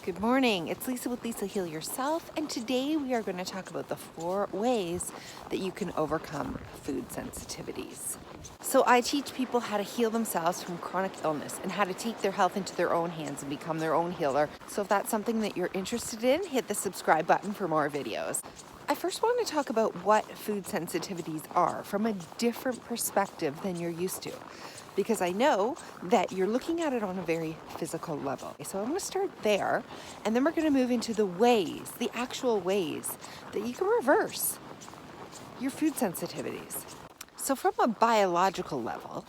Good morning, it's Lisa with Lisa Heal Yourself, and today we are going to talk about the 4 ways that you can overcome food sensitivities. So I teach people how to heal themselves from chronic illness and how to take their health into their own hands and become their own healer. So if that's something that you're interested in, hit the subscribe button for more videos. I first want to talk about what food sensitivities are from a different perspective than you're used to, because I know that you're looking at it on a very physical level. So I'm going to start there, and then we're going to move into the ways, the actual ways that you can reverse your food sensitivities. So from a biological level,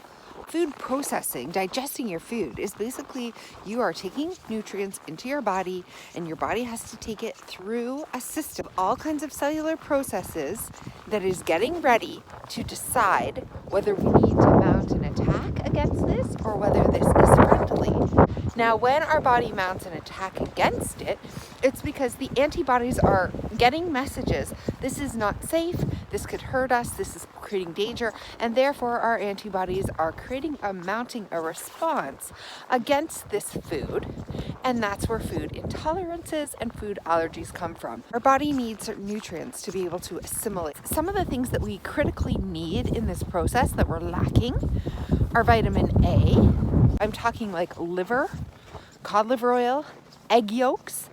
food processing, digesting your food, is basically you are taking nutrients into your body, and your body has to take it through a system of all kinds of cellular processes that is getting ready to decide whether we need to mount an attack against this or whether this is friendly. Now, when our body mounts an attack against it, it's because the antibodies are getting messages. This is not safe, this could hurt us, this is creating danger, and therefore our antibodies are mounting a response against this food, and that's where food intolerances and food allergies come from. Our body needs certain nutrients to be able to assimilate. Some of the things that we critically need in this process that we're lacking are vitamin A. I'm talking like liver, cod liver oil, egg yolks.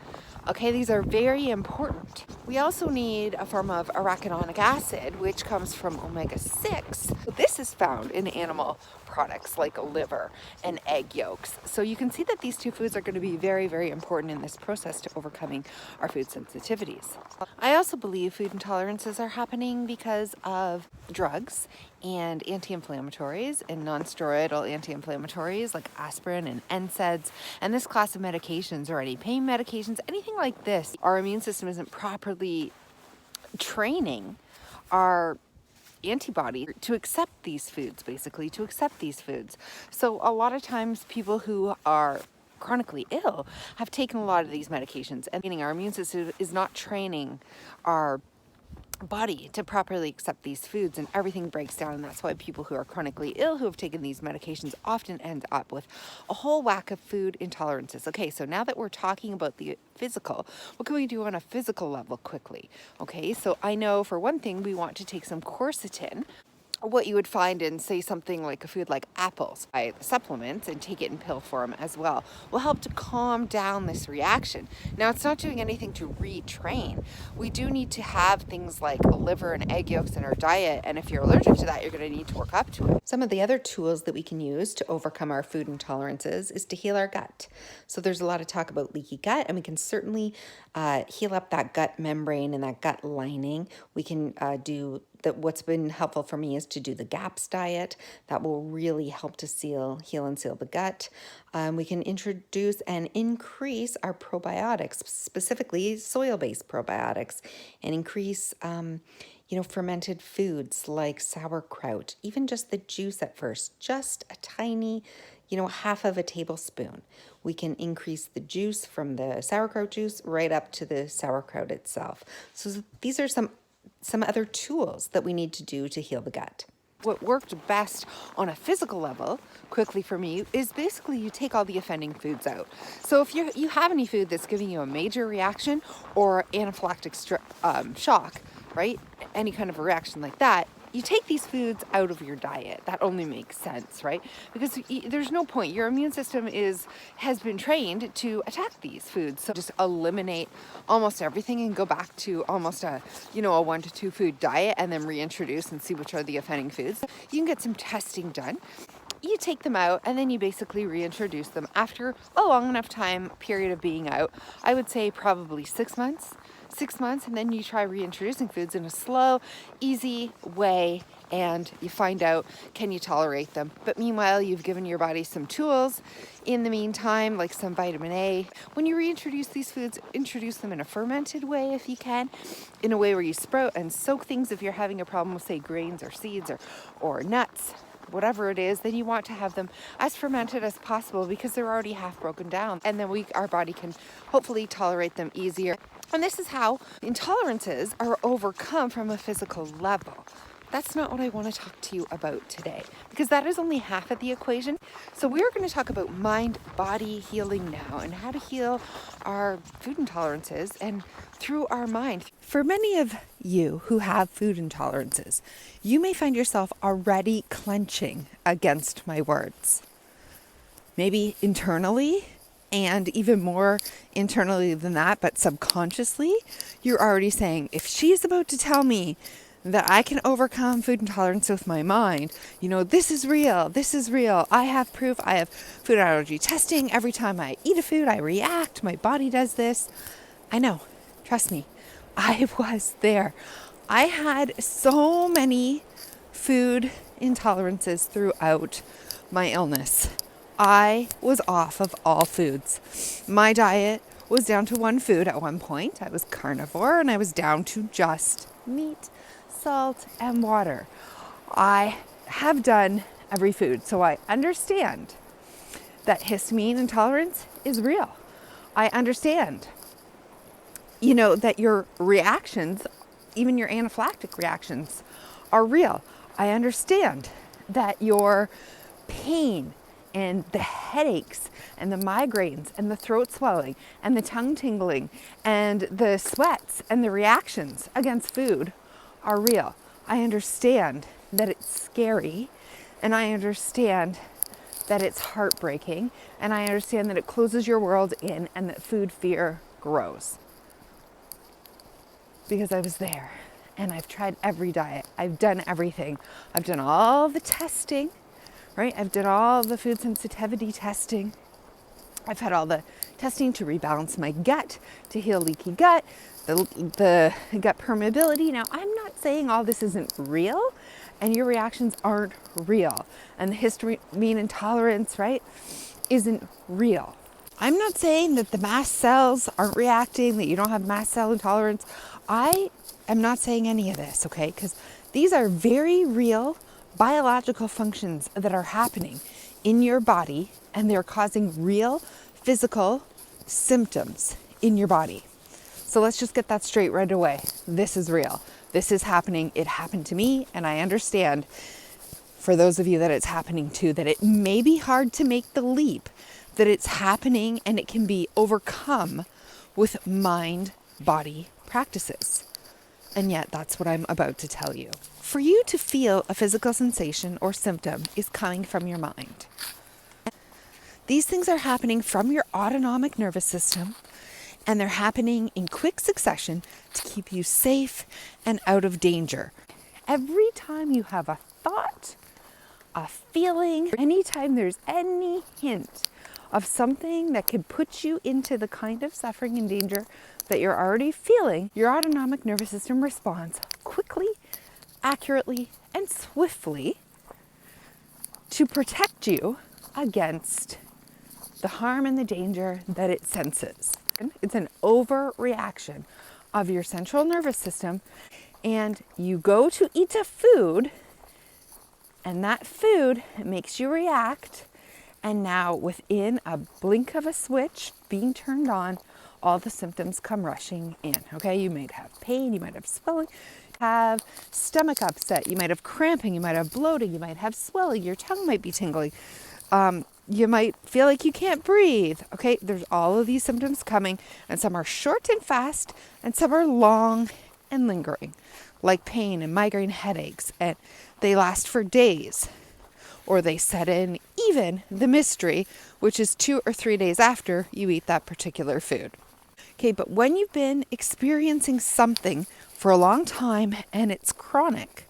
Okay, these are very important. We also need a form of arachidonic acid, which comes from omega-6. This is found in animal products like liver and egg yolks. So you can see that these 2 foods are going to be very, very important in this process to overcoming our food sensitivities. I also believe food intolerances are happening because of drugs and anti-inflammatories and non-steroidal anti-inflammatories like aspirin and NSAIDs, and this class of medications or any pain medications, anything like this. Our immune system isn't properly training our antibody to accept these foods, basically to accept these foods. So a lot of times people who are chronically ill have taken a lot of these medications, and meaning our immune system is not training our body to properly accept these foods, and everything breaks down. And that's why people who are chronically ill who have taken these medications often end up with a whole whack of food intolerances. Okay, so now that we're talking about the physical, what can we do on a physical level quickly? Okay, so I know for one thing we want to take some quercetin. What you would find in, say, something like a food like apples, buy supplements and take it in pill form as well, will help to calm down this reaction. Now, it's not doing anything to retrain. We do need to have things like liver and egg yolks in our diet, and if you're allergic to that, you're going to need to work up to it. Some of the other tools that we can use to overcome our food intolerances is to heal our gut. So there's a lot of talk about leaky gut, and we can certainly heal up that gut membrane and that gut lining. We can do that. What's been helpful for me is to do the GAPS diet. That will really help to heal and seal the gut. We can introduce and increase our probiotics, specifically soil-based probiotics, and increase fermented foods like sauerkraut, even just the juice at first, just a tiny, half of a tablespoon. We can increase the juice from the sauerkraut juice right up to the sauerkraut itself. So these are some other tools that we need to do to heal the gut. What worked best on a physical level, quickly for me, is basically you take all the offending foods out. So if you have any food that's giving you a major reaction or anaphylactic shock, right? Any kind of a reaction like that, you take these foods out of your diet. That only makes sense, right? Because there's no point. Your immune system has been trained to attack these foods. So just eliminate almost everything and go back to almost a 1 to 2 food diet, and then reintroduce and see which are the offending foods. You can get some testing done. You take them out, and then you basically reintroduce them after a long enough time period of being out. I would say probably 6 months, and then you try reintroducing foods in a slow, easy way, and you find out, can you tolerate them? But meanwhile, you've given your body some tools in the meantime, like some vitamin A. When you reintroduce these foods, introduce them in a fermented way if you can, in a way where you sprout and soak things. If you're having a problem with, say, grains or seeds or nuts, whatever it is, then you want to have them as fermented as possible because they're already half broken down, and then our body can hopefully tolerate them easier. And this is how intolerances are overcome from a physical level. That's not what I want to talk to you about today, because that is only half of the equation. So we're going to talk about mind-body healing now, and how to heal our food intolerances and through our mind. For many of you who have food intolerances, you may find yourself already clenching against my words. Maybe internally, and even more internally than that, but subconsciously, you're already saying, if she's about to tell me that I can overcome food intolerance with my mind, this is real, I have proof, I have food allergy testing, every time I eat a food, I react, my body does this. I know, trust me, I was there. I had so many food intolerances throughout my illness. I was off of all foods. My diet was down to one food at one point. I was carnivore, and I was down to just meat, salt, and water. I have done every food, so I understand that histamine intolerance is real. I understand, that your reactions, even your anaphylactic reactions, are real. I understand that your pain and the headaches and the migraines and the throat swelling and the tongue tingling and the sweats and the reactions against food are real. I understand that it's scary, and I understand that it's heartbreaking, and I understand that it closes your world in and that food fear grows. Because I was there, and I've tried every diet. I've done everything. I've done all the testing. Right? I've done all the food sensitivity testing. I've had all the testing to rebalance my gut, to heal leaky gut, the gut permeability. Now, I'm not saying all this isn't real and your reactions aren't real, and the histamine intolerance, right, isn't real. I'm not saying that the mast cells aren't reacting, that you don't have mast cell intolerance. I am not saying any of this, okay? Because these are very real biological functions that are happening in your body, and they're causing real physical symptoms in your body. So let's just get that straight right away. This is real. This is happening. It happened to me, and I understand for those of you that it's happening to, that it may be hard to make the leap, that it's happening and it can be overcome with mind-body practices. And yet that's what I'm about to tell you. For you to feel a physical sensation or symptom is coming from your mind. These things are happening from your autonomic nervous system, and they're happening in quick succession to keep you safe and out of danger. Every time you have a thought, a feeling, anytime there's any hint of something that could put you into the kind of suffering and danger that you're already feeling, your autonomic nervous system responds quickly, accurately, and swiftly to protect you against the harm and the danger that it senses. It's an overreaction of your central nervous system, and you go to eat a food, and that food makes you react, and now within a blink of a switch being turned on, all the symptoms come rushing in, okay? You might have pain, you might have swelling, have stomach upset, you might have cramping, you might have bloating, you might have swelling, your tongue might be tingling, you might feel like you can't breathe, okay? There's all of these symptoms coming, and some are short and fast, and some are long and lingering, like pain and migraine headaches, and they last for days, or they set in even the mystery, which is 2 or 3 days after you eat that particular food. Okay, but when you've been experiencing something for a long time and it's chronic,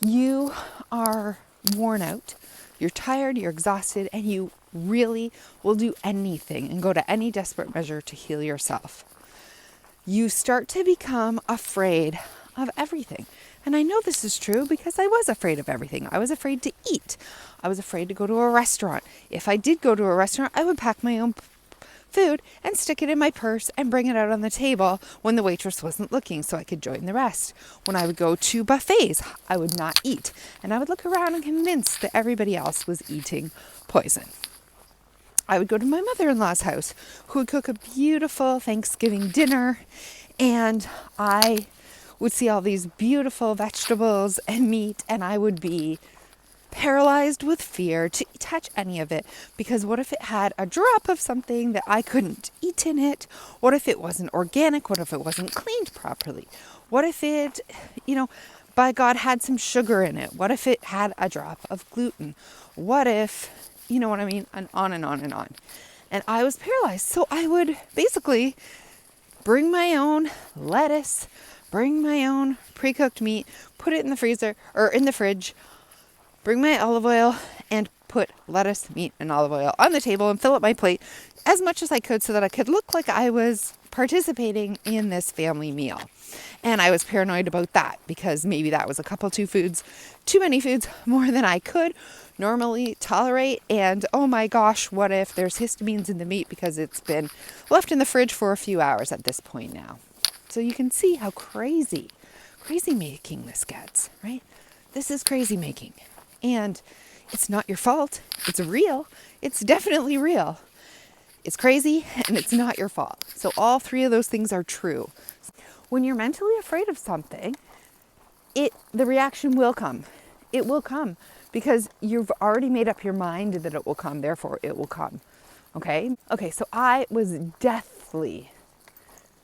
you are worn out, you're tired, you're exhausted, and you really will do anything and go to any desperate measure to heal yourself. You start to become afraid of everything. And I know this is true because I was afraid of everything. I was afraid to eat. I was afraid to go to a restaurant. If I did go to a restaurant, I would pack my own food and stick it in my purse and bring it out on the table when the waitress wasn't looking so I could join the rest. When I would go to buffets, I would not eat. And I would look around and convince that everybody else was eating poison. I would go to my mother-in-law's house, who would cook a beautiful Thanksgiving dinner, and I would see all these beautiful vegetables and meat, and I would be paralyzed with fear to touch any of it, because what if it had a drop of something that I couldn't eat in it? What if it wasn't organic? What if it wasn't cleaned properly? What if it, by God, had some sugar in it? What if it had a drop of gluten? What if, you know what I mean? And on and on and on. And I was paralyzed. So I would basically bring my own lettuce, bring my own pre-cooked meat, put it in the freezer or in the fridge, bring my olive oil and put lettuce, meat, and olive oil on the table and fill up my plate as much as I could so that I could look like I was participating in this family meal. And I was paranoid about that because maybe that was a couple too many foods, more than I could normally tolerate. And oh my gosh, what if there's histamines in the meat because it's been left in the fridge for a few hours at this point now. So you can see how crazy making this gets, right? This is crazy making. And it's not your fault. It's real. It's definitely real. It's crazy and it's not your fault. So all three of those things are true. When you're mentally afraid of something, the reaction will come. It will come because you've already made up your mind that it will come. Therefore, it will come. Okay, so I was deathly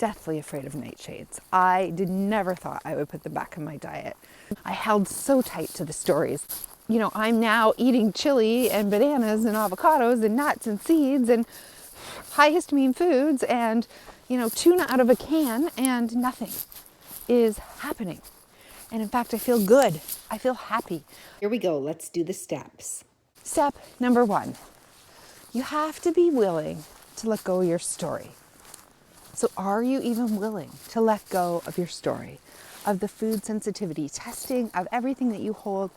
afraid of nightshades. I never thought I would put them back in my diet. I held so tight to the stories. I'm now eating chili and bananas and avocados and nuts and seeds and high histamine foods and, tuna out of a can, and nothing is happening. And in fact, I feel good. I feel happy. Here we go. Let's do the steps. Step number 1. You have to be willing to let go of your story. So are you even willing to let go of your story, of the food sensitivity testing, of everything that you hold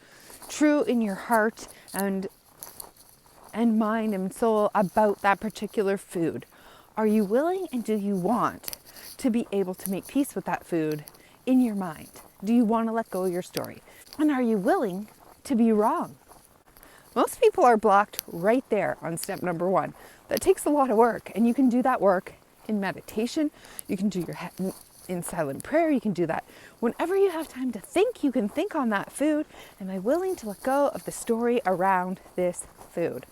true in your heart and mind and soul about that particular food? Are you willing, and do you want to be able to make peace with that food in your mind? Do you want to let go of your story? And are you willing to be wrong? Most people are blocked right there on step number 1. That takes a lot of work, and you can do that work in meditation. You can do in silent prayer. You can do that whenever you have time to think. You can think on that food. Am I willing to let go of the story around this food?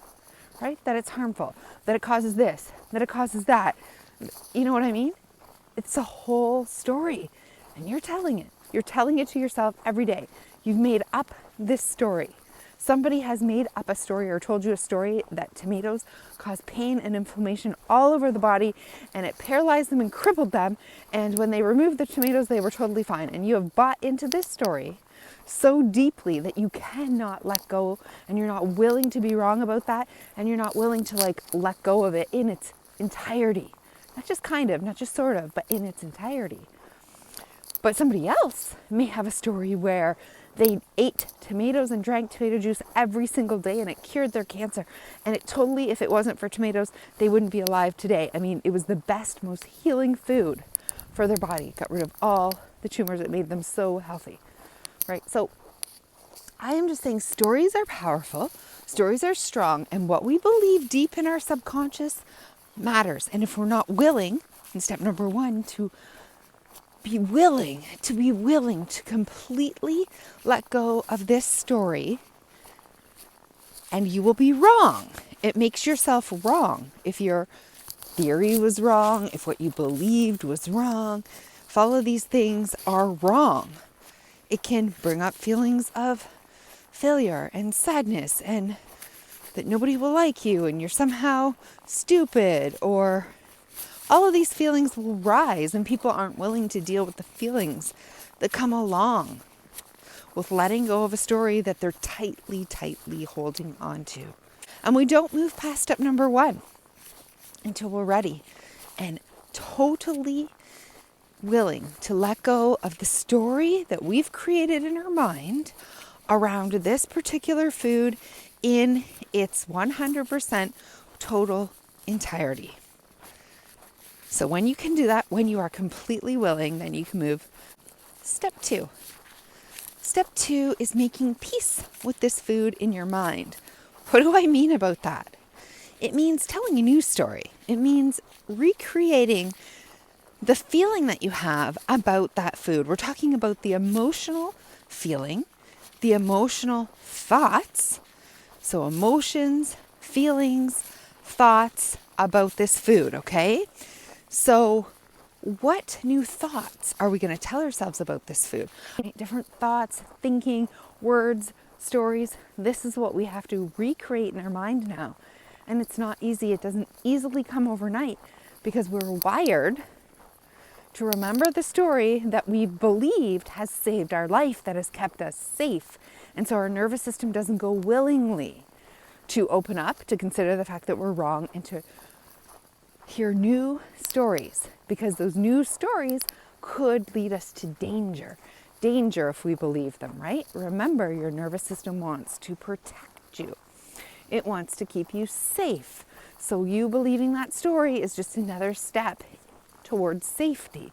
Right? That it's harmful, that it causes this, that it causes that. You know what I mean? It's a whole story, and you're telling it. You're telling it to yourself every day. You've made up this story. Somebody has made up a story or told you a story that tomatoes cause pain and inflammation all over the body, and it paralyzed them and crippled them. And when they removed the tomatoes, they were totally fine. And you have bought into this story so deeply that you cannot let go, and you're not willing to be wrong about that, and you're not willing to let go of it in its entirety. Not just kind of, not just sort of, but in its entirety. But somebody else may have a story where they ate tomatoes and drank tomato juice every single day and it cured their cancer. And it totally, if it wasn't for tomatoes, they wouldn't be alive today. I mean, it was the best, most healing food for their body. It got rid of all the tumors. It made them so healthy, right? So I am just saying stories are powerful. Stories are strong. And what we believe deep in our subconscious matters. And if we're not willing, in step number 1, to be willing to completely let go of this story, and you will be wrong. It makes yourself wrong. If your theory was wrong, if what you believed was wrong, if all of these things are wrong, it can bring up feelings of failure and sadness and that nobody will like you and you're somehow stupid, or all of these feelings will rise, and people aren't willing to deal with the feelings that come along with letting go of a story that they're tightly holding on to. And we don't move past step number 1 until we're ready and totally willing to let go of the story that we've created in our mind around this particular food in its 100% total entirety. So when you can do that, when you are completely willing, then you can move. Step 2. Step 2 is making peace with this food in your mind. What do I mean about that? It means telling a new story. It means recreating the feeling that you have about that food. We're talking about the emotional feeling, the emotional thoughts. So emotions, feelings, thoughts about this food, okay? So what new thoughts are we going to tell ourselves about this food? Different thoughts, thinking, words, stories. This is what we have to recreate in our mind now. And it's not easy. It doesn't easily come overnight because we're wired to remember the story that we believed has saved our life, that has kept us safe. And so our nervous system doesn't go willingly to open up, to consider the fact that we're wrong, and to hear new stories, because those new stories could lead us to danger. Danger if we believe them, right? Remember, your nervous system wants to protect you. It wants to keep you safe. So you believing that story is just another step towards safety.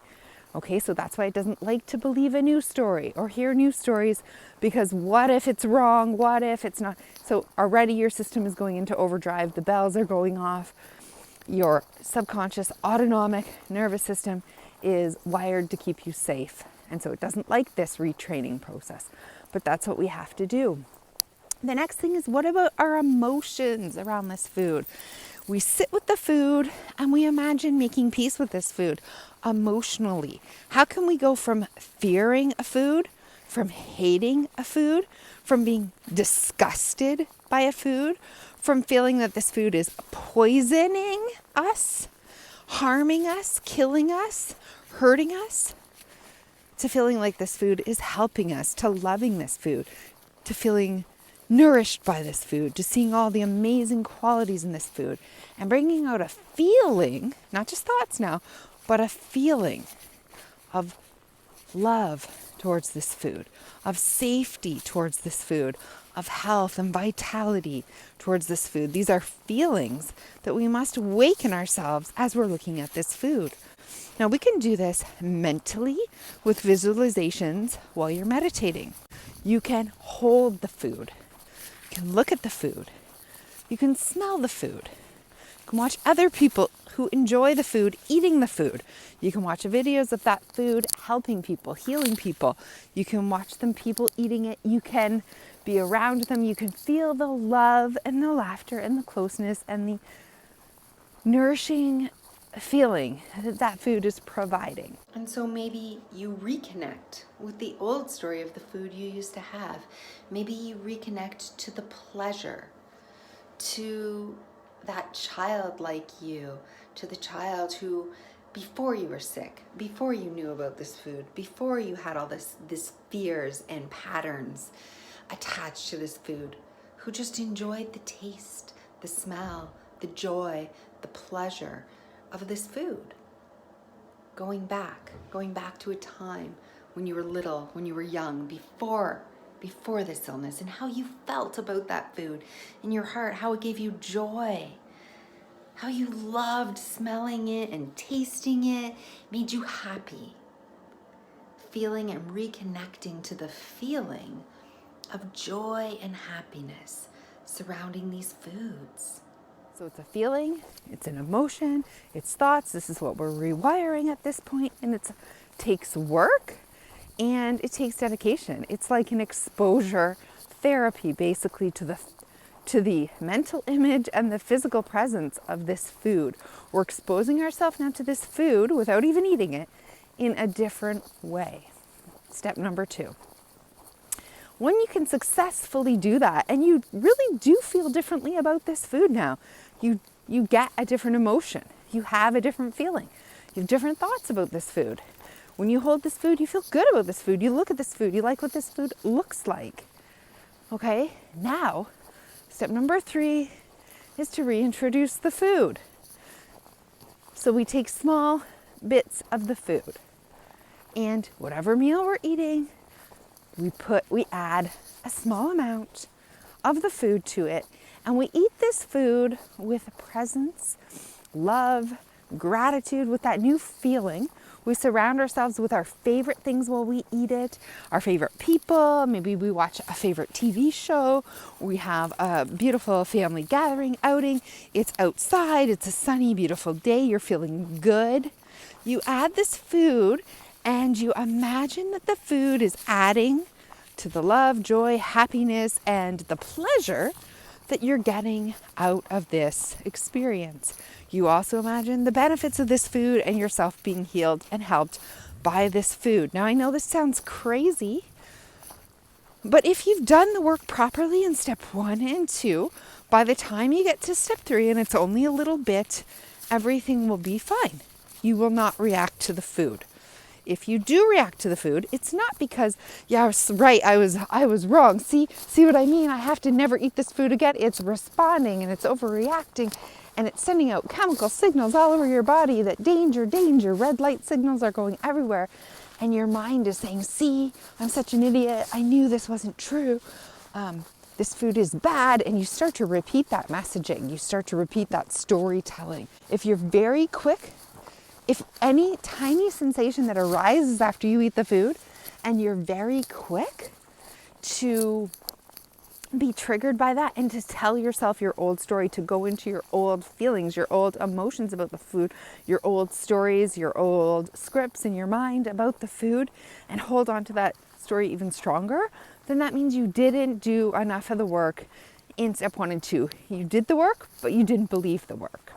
Okay, so that's why it doesn't like to believe a new story or hear new stories, because what if it's wrong? What if it's not? So already your system is going into overdrive. The bells are going off. Your subconscious autonomic nervous system is wired to keep you safe. And so it doesn't like this retraining process, but that's what we have to do. The next thing is, what about our emotions around this food? We sit with the food and we imagine making peace with this food emotionally. How can we go from fearing a food, from hating a food, from being disgusted by a food, from feeling that this food is poisoning us, harming us, killing us, hurting us, to feeling like this food is helping us, to loving this food, to feeling nourished by this food, to seeing all the amazing qualities in this food, and bringing out a feeling, not just thoughts now, but a feeling of love towards this food, of safety towards this food, of health and vitality towards this food. These are feelings that we must awaken ourselves as we're looking at this food. Now, we can do this mentally with visualizations while you're meditating. You can hold the food. You can look at the food. You can smell the food. You can watch other people who enjoy the food eating the food. You can watch videos of that food helping people, healing people. You can watch people eating it. You can be around them. You can feel the love and the laughter and the closeness and the nourishing feeling that that food is providing. And so maybe you reconnect with the old story of the food you used to have. Maybe you reconnect to the pleasure, to that child like you, to the child who, before you were sick, before you knew about this food, before you had all this fears and patterns attached to this food, who just enjoyed the taste, the smell, the joy, the pleasure of this food. Going back to a time when you were little, when you were young, before this illness, and how you felt about that food in your heart, how it gave you joy, how you loved smelling it and tasting it, made you happy. Feeling and reconnecting to the feeling of joy and happiness surrounding these foods. So it's a feeling, it's an emotion, it's thoughts. This is what we're rewiring at this point, and it takes work and it takes dedication. It's like an exposure therapy, basically, to the mental image and the physical presence of this food. We're exposing ourselves now to this food without even eating it in a different way. Step number 2. When you can successfully do that, and you really do feel differently about this food now, you get a different emotion. You have a different feeling. You have different thoughts about this food. When you hold this food, you feel good about this food. You look at this food. You like what this food looks like. Okay? Now, step number 3 is to reintroduce the food. So we take small bits of the food, and whatever meal we're eating, we add a small amount of the food to it, and we eat this food with presence, love, gratitude, with that new feeling, We surround ourselves with our favorite things while we eat it, our favorite people. Maybe we watch a favorite TV show. We have a beautiful family gathering, outing. It's outside. It's a sunny, beautiful day. You're feeling good. You add this food and you imagine that the food is adding to the love, joy, happiness, and the pleasure that you're getting out of this experience. You also imagine the benefits of this food and yourself being healed and helped by this food. Now, I know this sounds crazy, but if you've done the work properly in step 1 and 2, by the time you get to step 3, and it's only a little bit, everything will be fine. You will not react to the food. If you do react to the food, it's not because, yeah, I was right, I was wrong. See what I mean? I have to never eat this food again. It's responding and it's overreacting and it's sending out chemical signals all over your body that danger, danger, red light signals are going everywhere. And your mind is saying, see, I'm such an idiot. I knew this wasn't true. This food is bad. And you start to repeat that messaging. You start to repeat that storytelling. If you're very quick, if any tiny sensation that arises after you eat the food and you're very quick to be triggered by that and to tell yourself your old story, to go into your old feelings, your old emotions about the food, your old stories, your old scripts in your mind about the food, and hold on to that story even stronger, then that means you didn't do enough of the work in step 1 and 2. You did the work, but you didn't believe the work.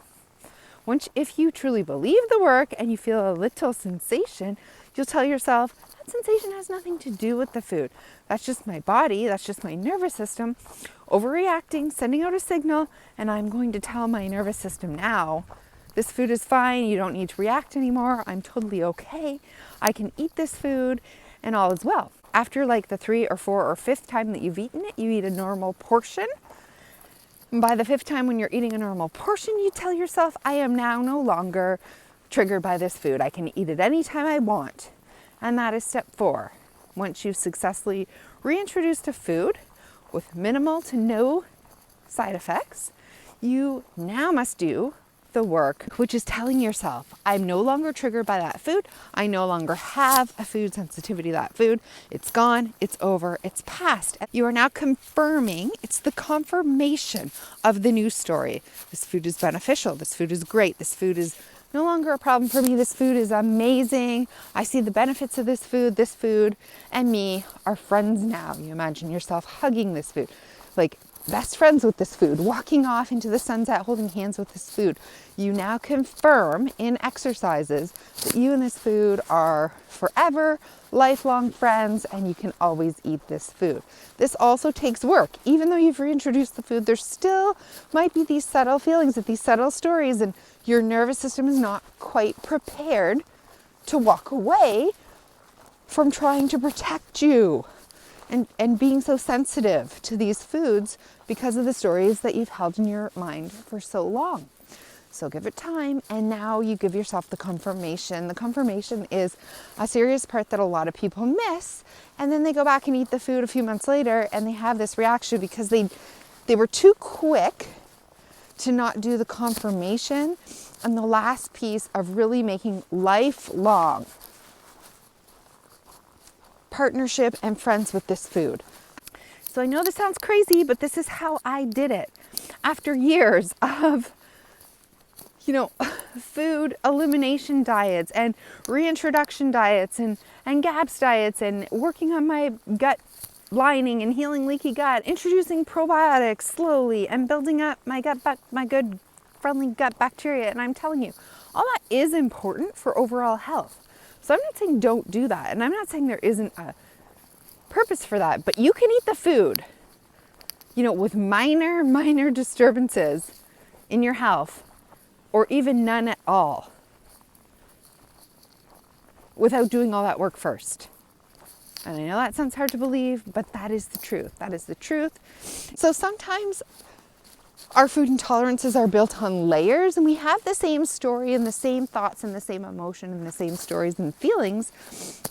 If you truly believe the work and you feel a little sensation, you'll tell yourself, that sensation has nothing to do with the food. That's just my body, that's just my nervous system overreacting, sending out a signal, and I'm going to tell my nervous system now, this food is fine, you don't need to react anymore, I'm totally okay, I can eat this food, and all is well. After like the 3 or 4 or 5th time that you've eaten it, you eat a normal portion. By the 5th time when you're eating a normal portion, you tell yourself, I am now no longer triggered by this food. I can eat it anytime I want. And that is step 4. Once you've successfully reintroduced a food with minimal to no side effects, you now must do the work, which is telling yourself, I'm no longer triggered by that food. I no longer have a food sensitivity to that food. It's gone, it's over, it's past. You are now confirming, it's the confirmation of the new story. This food is beneficial. This food is great. This food is no longer a problem for me. This food is amazing. I see the benefits of this food and me are friends now. You imagine yourself hugging this food, like best friends with this food, walking off into the sunset, holding hands with this food. You now confirm in exercises that you and this food are forever, lifelong friends, and you can always eat this food. This also takes work. Even though you've reintroduced the food, there still might be these subtle feelings, these subtle stories, and your nervous system is not quite prepared to walk away from trying to protect you and being so sensitive to these foods because of the stories that you've held in your mind for so long. So give it time, and now you give yourself the confirmation. The confirmation is a serious part that a lot of people miss, and then they go back and eat the food a few months later and they have this reaction because they were too quick to not do the confirmation and the last piece of really making lifelong partnership and friends with this food. So I know this sounds crazy, but this is how I did it. After years of, food elimination diets and reintroduction diets and GAPS diets and working on my gut lining and healing leaky gut, introducing probiotics slowly and building up my good friendly gut bacteria. And I'm telling you, all that is important for overall health. So I'm not saying don't do that. And I'm not saying there isn't a purpose for that, but you can eat the food, with minor disturbances in your health, or even none at all, without doing all that work first. And I know that sounds hard to believe, but that is the truth. That is the truth. So sometimes our food intolerances are built on layers, and we have the same story and the same thoughts and the same emotion and the same stories and feelings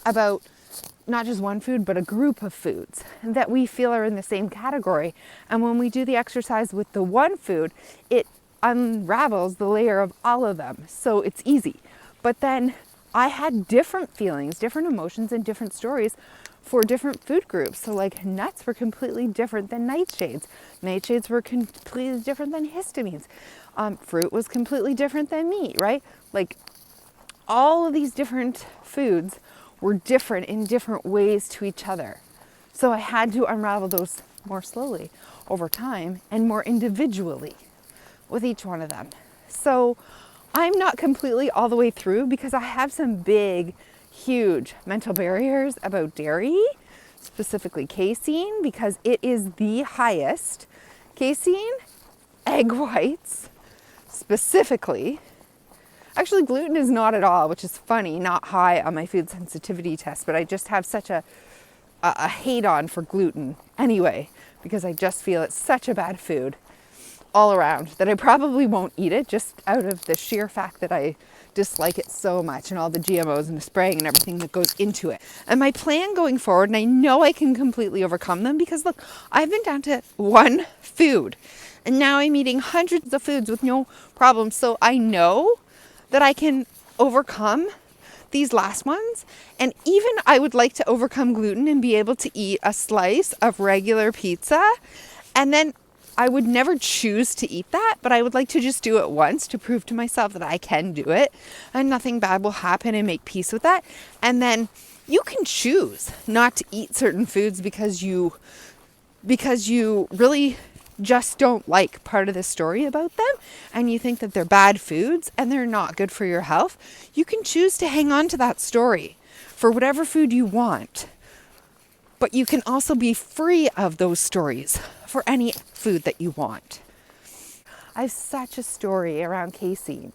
about not just one food, but a group of foods that we feel are in the same category. And when we do the exercise with the one food, it unravels the layer of all of them. So it's easy. But then I had different feelings, different emotions, and different stories for different food groups. So like nuts were completely different than nightshades. Nightshades were completely different than histamines. Fruit was completely different than meat, right? Like all of these different foods were different in different ways to each other. So I had to unravel those more slowly over time and more individually with each one of them. So I'm not completely all the way through because I have some big, huge mental barriers about dairy, specifically casein, because it is the highest. Casein, egg whites, specifically. Actually, gluten is not at all, which is funny, not high on my food sensitivity test, but I just have such a hate on for gluten anyway, because I just feel it's such a bad food all around that I probably won't eat it just out of the sheer fact that I dislike it so much and all the GMOs and the spraying and everything that goes into it. And my plan going forward, and I know I can completely overcome them because look, I've been down to one food and now I'm eating hundreds of foods with no problem. So I know that I can overcome these last ones. And even I would like to overcome gluten and be able to eat a slice of regular pizza. And then I would never choose to eat that, but I would like to just do it once to prove to myself that I can do it and nothing bad will happen and make peace with that. And then you can choose not to eat certain foods because you really just don't like part of the story about them and you think that they're bad foods and they're not good for your health. You can choose to hang on to that story for whatever food you want. But you can also be free of those stories for any food that you want. I have such a story around casein,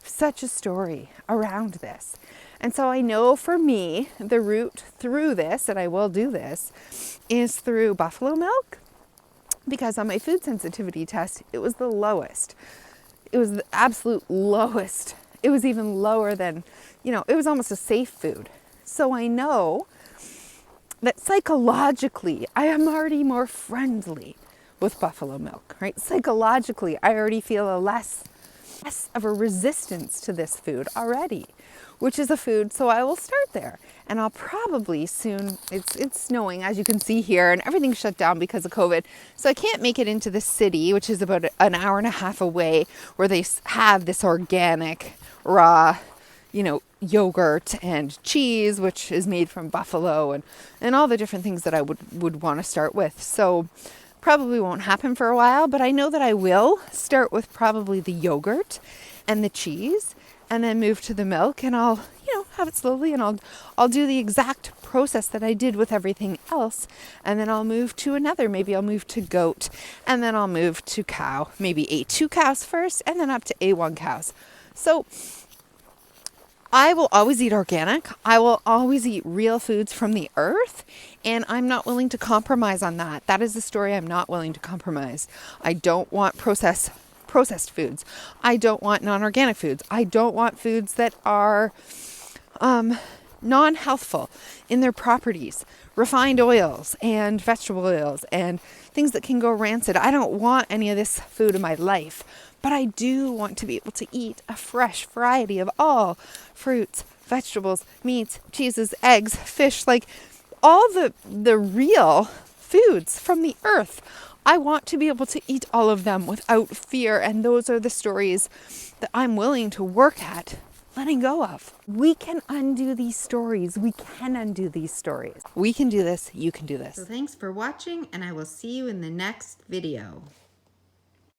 such a story around this. And so I know for me, the route through this, and I will do this, is through buffalo milk, because on my food sensitivity test, it was the lowest. It was the absolute lowest. It was even lower than, it was almost a safe food. So I know that psychologically, I am already more friendly with buffalo milk, right? Psychologically, I already feel a less of a resistance to this food already, which is a food, so I will start there. And I'll probably soon, it's snowing, as you can see here, and everything's shut down because of COVID. So I can't make it into the city, which is about an hour and a half away, where they have this organic, raw, yogurt and cheese, which is made from buffalo and all the different things that I would want to start with. So probably won't happen for a while, but I know that I will start with probably the yogurt and the cheese and then move to the milk, and I'll, have it slowly, and I'll do the exact process that I did with everything else. And then I'll move to another, maybe I'll move to goat, and then I'll move to cow, maybe A2 cows first, and then up to A1 cows. So I will always eat organic. I will always eat real foods from the earth, and I'm not willing to compromise on that. That is the story I'm not willing to compromise. I don't want processed foods. I don't want non-organic foods. I don't want foods that are non-healthful in their properties. Refined oils and vegetable oils and things that can go rancid. I don't want any of this food in my life. But I do want to be able to eat a fresh variety of all fruits, vegetables, meats, cheeses, eggs, fish, like all the real foods from the earth. I want to be able to eat all of them without fear. And those are the stories that I'm willing to work at letting go of. We can undo these stories. We can undo these stories. We can do this. You can do this. So thanks for watching, and I will see you in the next video.